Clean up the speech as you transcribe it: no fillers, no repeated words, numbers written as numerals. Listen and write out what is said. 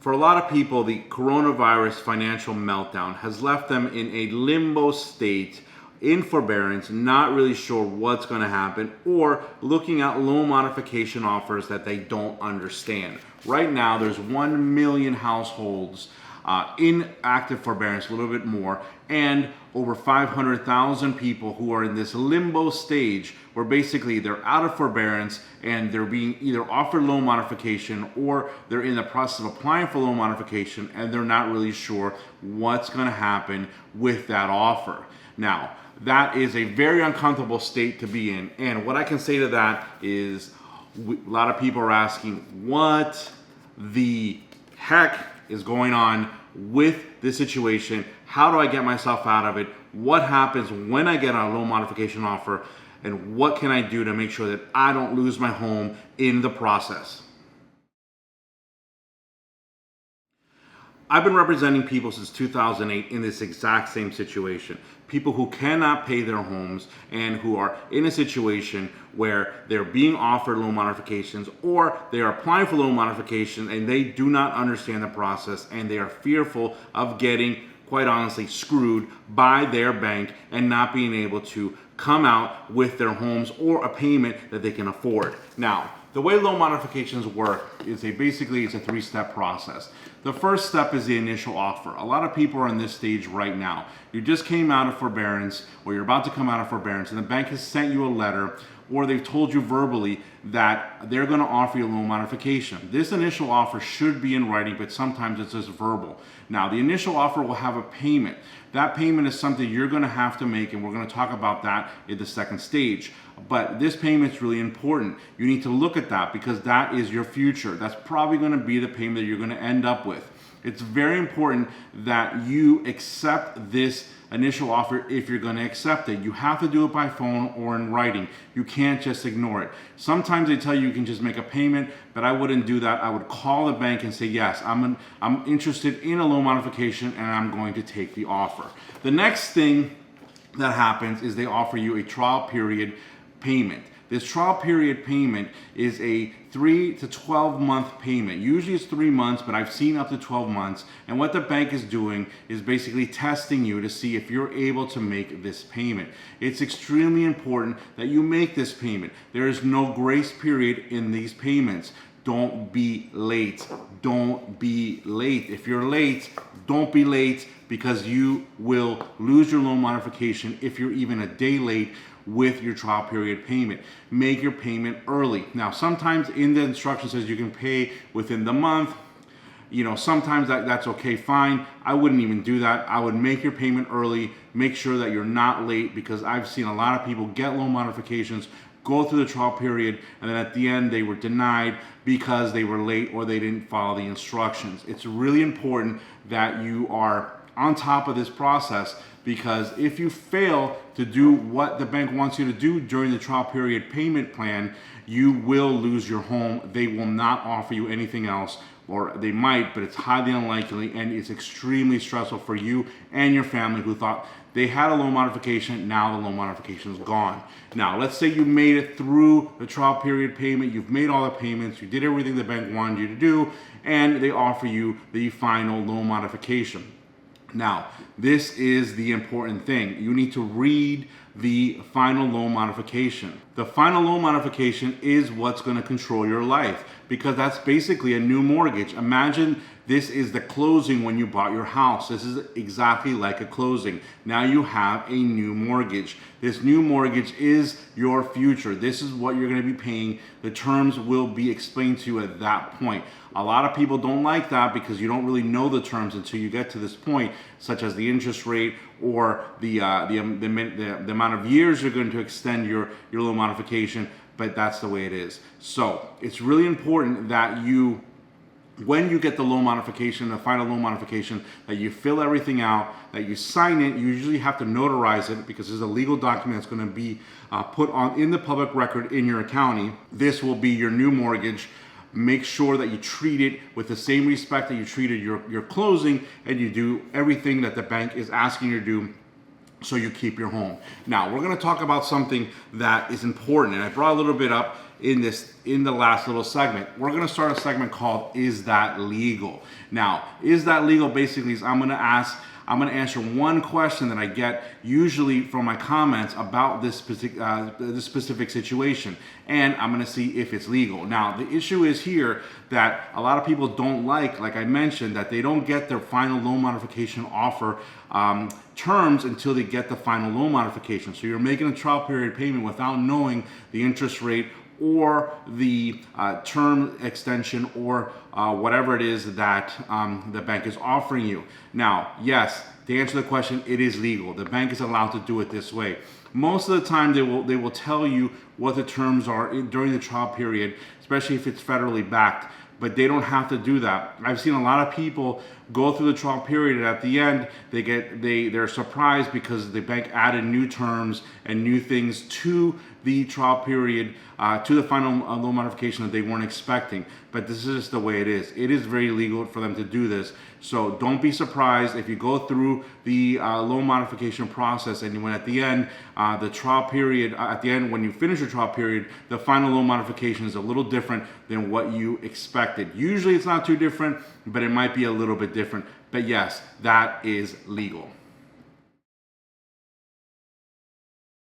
For a lot of people, the coronavirus financial meltdown has left them in a limbo state in forbearance, not really sure what's going to happen, or looking at loan modification offers that they don't understand. Right now, there's 1 million households in active forbearance, a little bit more, and over 500,000 people who are in this limbo stage where basically they're out of forbearance and they're being either offered loan modification or they're in the process of applying for loan modification and they're not really sure what's going to happen with that offer. Now, that is a very uncomfortable state to be in, and what I can say to that is a lot of people are asking, what the heck is going on with this situation? How do I get myself out of it? What happens when I get a loan modification offer? And what can I do to make sure that I don't lose my home in the process? I've been representing people since 2008 in this exact same situation. People who cannot pay their homes and who are in a situation where they're being offered loan modifications or they are applying for loan modification and they do not understand the process and they are fearful of getting, quite honestly, screwed by their bank and not being able to come out with their homes or a payment that they can afford. Now, the way loan modifications work is basically it's a three-step process. The first step is the initial offer. A lot of people are in this stage right now. You just came out of forbearance, or you're about to come out of forbearance, and the bank has sent you a letter, or they've told you verbally that they're going to offer you a loan modification. This initial offer should be in writing, but sometimes it's just verbal. Now, the initial offer will have a payment. That payment is something you're going to have to make, and we're going to talk about that in the second stage. But this payment is really important. You need to look at that because that is your future. That's probably going to be the payment that you're going to end up with. It's very important that you accept this initial offer if you're going to accept it. You have to do it by phone or in writing. You can't just ignore it. Sometimes they tell you can just make a payment, but I wouldn't do that. I would call the bank and say, yes, I'm interested in a loan modification and I'm going to take the offer. The next thing that happens is they offer you a trial period payment. This trial period payment is a 3 to 12 month payment. Usually it's 3 months, but I've seen up to 12 months. And what the bank is doing is basically testing you to see if you're able to make this payment. It's extremely important that you make this payment. There is no grace period in these payments. Don't be late. Don't be late. If you're late, don't be late because you will lose your loan modification if you're even a day late with your trial period payment. Make your payment early. Now, sometimes in the instructions says you can pay within the month. You know, sometimes that's okay, fine. I wouldn't even do that. I would make your payment early. Make sure that you're not late because I've seen a lot of people get loan modifications, go through the trial period, and then at the end they were denied because they were late or they didn't follow the instructions. It's really important that you are on top of this process because if you fail to do what the bank wants you to do during the trial period payment plan, you will lose your home. They will not offer you anything else, or they might, but it's highly unlikely, and it's extremely stressful for you and your family who thought they had a loan modification. Now the loan modification is gone. Now, let's say you made it through the trial period payment, you've made all the payments, you did everything the bank wanted you to do, and they offer you the final loan modification. Now, this is the important thing. You need to read the final loan modification. The final loan modification is what's going to control your life because that's basically a new mortgage. Imagine this is the closing when you bought your house. This is exactly like a closing. Now you have a new mortgage. This new mortgage is your future. This is what you're going to be paying. The terms will be explained to you at that point. A lot of people don't like that because you don't really know the terms until you get to this point, such as the interest rate or the amount of years you're going to extend your loan modification, but that's the way it is. So it's really important that you, when you get the loan modification, the final loan modification, that you fill everything out, that you sign it. You usually have to notarize it because there's a legal document that's going to be put on in the public record in your county. This will be your new mortgage. Make sure that you treat it with the same respect that you treated your closing, and you do everything that the bank is asking you to do so you keep your home. Now, we're going to talk about something that is important, and I brought a little bit up in the last little segment. We're going to start a segment called "Is That Legal?" Now, is that legal? Basically, is I'm going to answer one question that I get usually from my comments about this specific situation, and I'm going to see if it's legal. Now, the issue is here that a lot of people don't like I mentioned, that they don't get their final loan modification offer terms until they get the final loan modification. So you're making a trial period payment without knowing the interest rate or the term extension or whatever it is that the bank is offering you. Now, yes, to answer the question, it is legal. The bank is allowed to do it this way. Most of the time, they will tell you what the terms are during the trial period, especially if it's federally backed. But they don't have to do that. I've seen a lot of people go through the trial period, and at the end they're surprised because the bank added new terms and new things to the trial period, to the final loan modification that they weren't expecting. But this is just the way it is. It is very legal for them to do this. So don't be surprised if you go through the loan modification process and when at the end, the trial period, at the end when you finish your trial period, the final loan modification is a little different than what you expected. Usually it's not too different, but it might be a little bit different. But yes, that is legal.